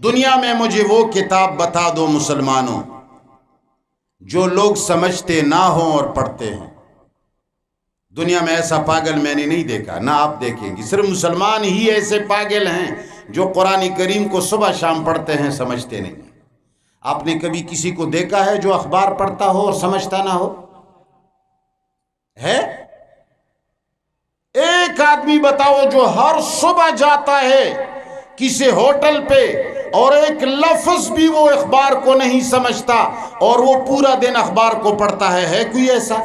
دنیا میں مجھے وہ کتاب بتا دو مسلمانوں جو لوگ سمجھتے نہ ہوں اور پڑھتے ہیں۔ دنیا میں ایسا پاگل میں نے نہیں دیکھا، نہ آپ دیکھیں گے۔ صرف مسلمان ہی ایسے پاگل ہیں جو قرآن کریم کو صبح شام پڑھتے ہیں، سمجھتے نہیں۔ آپ نے کبھی کسی کو دیکھا ہے جو اخبار پڑھتا ہو اور سمجھتا نہ ہو؟ ہے ایک آدمی بتاؤ جو ہر صبح جاتا ہے کسی ہوٹل پہ اور ایک لفظ بھی وہ اخبار کو نہیں سمجھتا اور وہ پورا دن اخبار کو پڑھتا ہے کوئی ایسا؟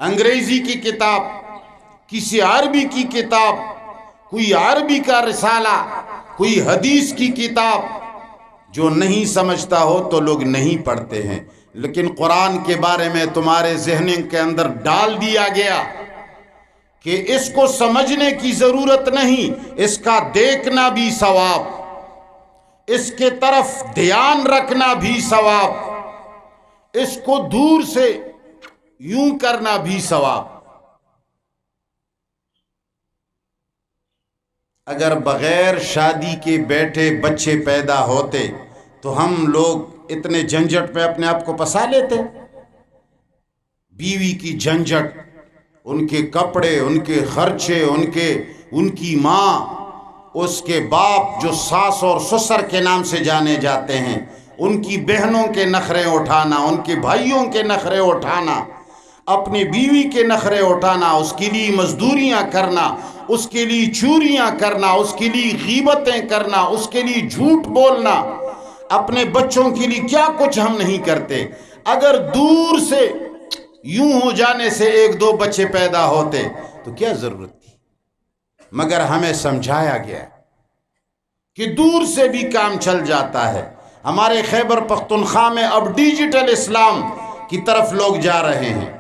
انگریزی کی کتاب، کسی عربی کی کتاب، کوئی عربی کا رسالہ، کوئی حدیث کی کتاب جو نہیں سمجھتا ہو تو لوگ نہیں پڑھتے ہیں۔ لیکن قرآن کے بارے میں تمہارے ذہن کے اندر ڈال دیا گیا کہ اس کو سمجھنے کی ضرورت نہیں، اس کا دیکھنا بھی ثواب، اس کے طرف دھیان رکھنا بھی ثواب، اس کو دور سے یوں کرنا بھی ثواب۔ اگر بغیر شادی کے بیٹے بچے پیدا ہوتے تو ہم لوگ اتنے جھنجٹ میں اپنے آپ کو پھنسا لیتے۔ بیوی کی جھنجٹ، ان کے کپڑے، ان کے خرچے، ان کی ماں، اس کے باپ جو ساس اور سسر کے نام سے جانے جاتے ہیں، ان کی بہنوں کے نخرے اٹھانا، ان کے بھائیوں کے نخرے اٹھانا، اپنی بیوی کے نخرے اٹھانا، اس کے لیے مزدوریاں کرنا، اس کے لیے چوریاں کرنا، اس کے لیے غیبتیں کرنا، اس کے لیے جھوٹ بولنا، اپنے بچوں کے لیے کیا کچھ ہم نہیں کرتے۔ اگر دور سے یوں ہو جانے سے ایک دو بچے پیدا ہوتے تو کیا ضرورت تھی؟ مگر ہمیں سمجھایا گیا کہ دور سے بھی کام چل جاتا ہے۔ ہمارے خیبر پختونخوا میں اب ڈیجیٹل اسلام کی طرف لوگ جا رہے ہیں۔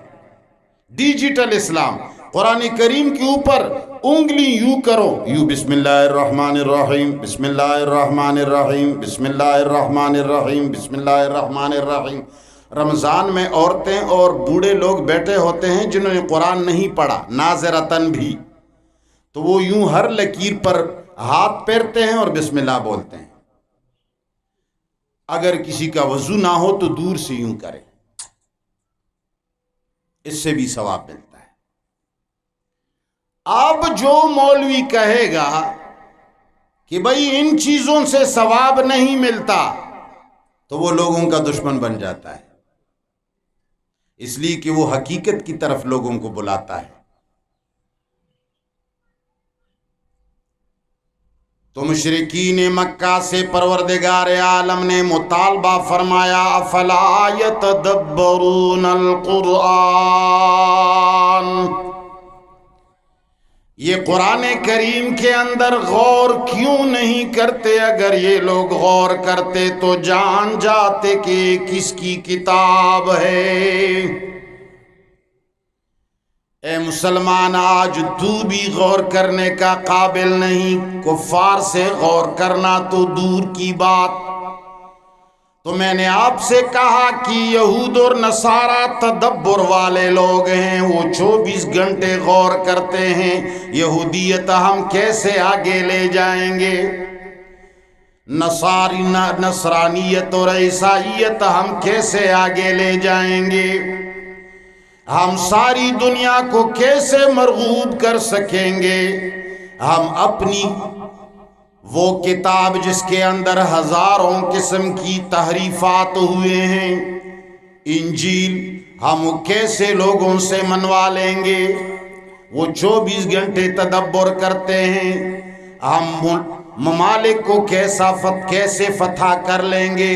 ڈیجیٹل اسلام، قرآن کریم کے اوپر انگلی یوں کرو، یوں بسم اللہ الرحمن الرحیم، بسم اللہ الرحمن الرحیم، بسم اللہ الرحمن الرحیم، بسم اللہ الرحمن الرحیم۔ رمضان میں عورتیں اور بوڑھے لوگ بیٹھے ہوتے ہیں جنہوں نے قرآن نہیں پڑھا ناظرتاً بھی، تو وہ یوں ہر لکیر پر ہاتھ پھیرتے ہیں اور بسم اللہ بولتے ہیں۔ اگر کسی کا وضو نہ ہو تو دور سے یوں کرے، اس سے بھی ثواب ملتا ہے۔ اب جو مولوی کہے گا کہ بھئی ان چیزوں سے ثواب نہیں ملتا تو وہ لوگوں کا دشمن بن جاتا ہے، اس لیے کہ وہ حقیقت کی طرف لوگوں کو بلاتا ہے۔ تو مشرکین مکہ سے پروردگار عالم نے مطالبہ فرمایا افلا یتدبرون القرآن، یہ قرآن کریم کے اندر غور کیوں نہیں کرتے؟ اگر یہ لوگ غور کرتے تو جان جاتے کہ کس کی کتاب ہے۔ اے مسلمان، آج تو بھی غور کرنے کا قابل نہیں، کفار سے غور کرنا تو دور کی بات۔ تو میں نے آپ سے کہا کہ یہود اور نصارہ تدبر والے لوگ ہیں، وہ 24 گھنٹے غور کرتے ہیں۔ یہودیت ہم کیسے آگے لے جائیں گے؟ نصرانیت اور عیسائیت ہم کیسے آگے لے جائیں گے؟ ہم ساری دنیا کو کیسے مرغوب کر سکیں گے؟ ہم اپنی وہ کتاب جس کے اندر ہزاروں قسم کی تحریفات ہوئے ہیں، انجیل، ہم کیسے لوگوں سے منوا لیں گے؟ وہ 24 گھنٹے تدبر کرتے ہیں۔ ہم ممالک کو کیسے فتح کر لیں گے؟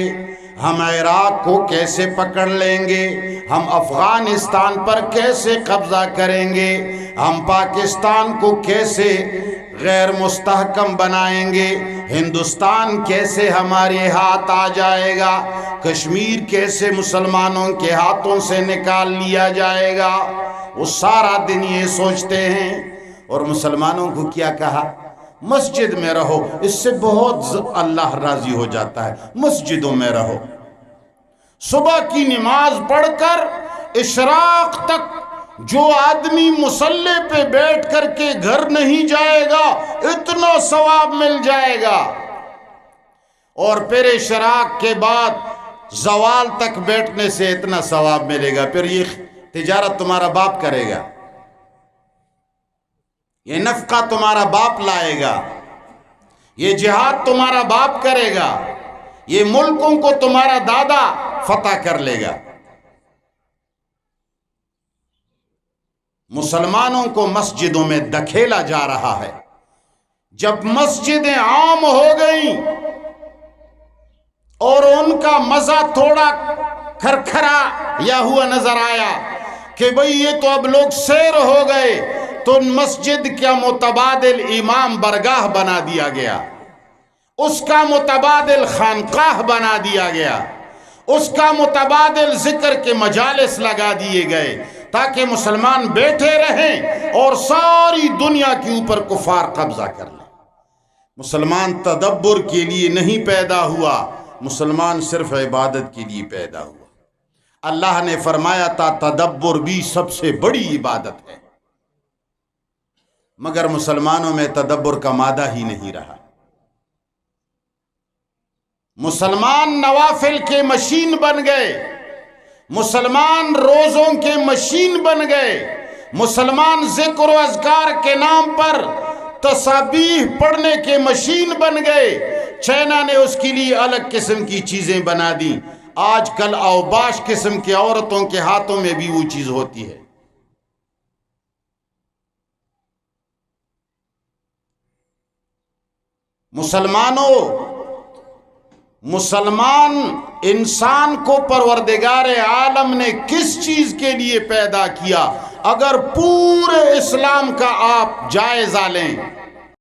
ہم عراق کو کیسے پکڑ لیں گے؟ ہم افغانستان پر کیسے قبضہ کریں گے؟ ہم پاکستان کو کیسے غیر مستحکم بنائیں گے؟ ہندوستان کیسے ہمارے ہاتھ آ جائے گا؟ کشمیر کیسے مسلمانوں کے ہاتھوں سے نکال لیا جائے گا؟ وہ سارا دن یہ سوچتے ہیں۔ اور مسلمانوں کو کیا کہا؟ مسجد میں رہو، اس سے بہت اللہ راضی ہو جاتا ہے۔ مسجدوں میں رہو، صبح کی نماز پڑھ کر اشراق تک جو آدمی مصلی پہ بیٹھ کر کے گھر نہیں جائے گا اتنا ثواب مل جائے گا۔ اور پھر اشراق کے بعد زوال تک بیٹھنے سے اتنا ثواب ملے گا. پھر یہ تجارت تمہارا باپ کرے گا، یہ نفقہ تمہارا باپ لائے گا، یہ جہاد تمہارا باپ کرے گا، یہ ملکوں کو تمہارا دادا فتح کر لے گا. مسلمانوں کو مسجدوں میں دھکیلا جا رہا ہے. جب مسجدیں عام ہو گئیں اور ان کا مزہ تھوڑا کھرکھرا یا ہوا نظر آیا کہ بھئی یہ تو اب لوگ سیر ہو گئے، تو مسجد کا متبادل امام برگاہ بنا دیا گیا، اس کا متبادل خانقاہ بنا دیا گیا، اس کا متبادل ذکر کے مجالس لگا دیے گئے تاکہ مسلمان بیٹھے رہیں اور ساری دنیا کے اوپر کفار قبضہ کر لیں. مسلمان تدبر کے لیے نہیں پیدا ہوا، مسلمان صرف عبادت کے لیے پیدا ہوا. اللہ نے فرمایا تھا تدبر بھی سب سے بڑی عبادت ہے، مگر مسلمانوں میں تدبر کا مادہ ہی نہیں رہا. مسلمان نوافل کے مشین بن گئے، مسلمان روزوں کے مشین بن گئے، مسلمان ذکر و اذکار کے نام پر تسابیح پڑھنے کے مشین بن گئے. چائنا نے اس کے لیے الگ قسم کی چیزیں بنا دیں. آج کل اوباش قسم کے عورتوں کے ہاتھوں میں بھی وہ چیز ہوتی ہے. مسلمانوں، مسلمان انسان کو پروردگار عالم نے کس چیز کے لیے پیدا کیا؟ اگر پورے اسلام کا آپ جائزہ لیں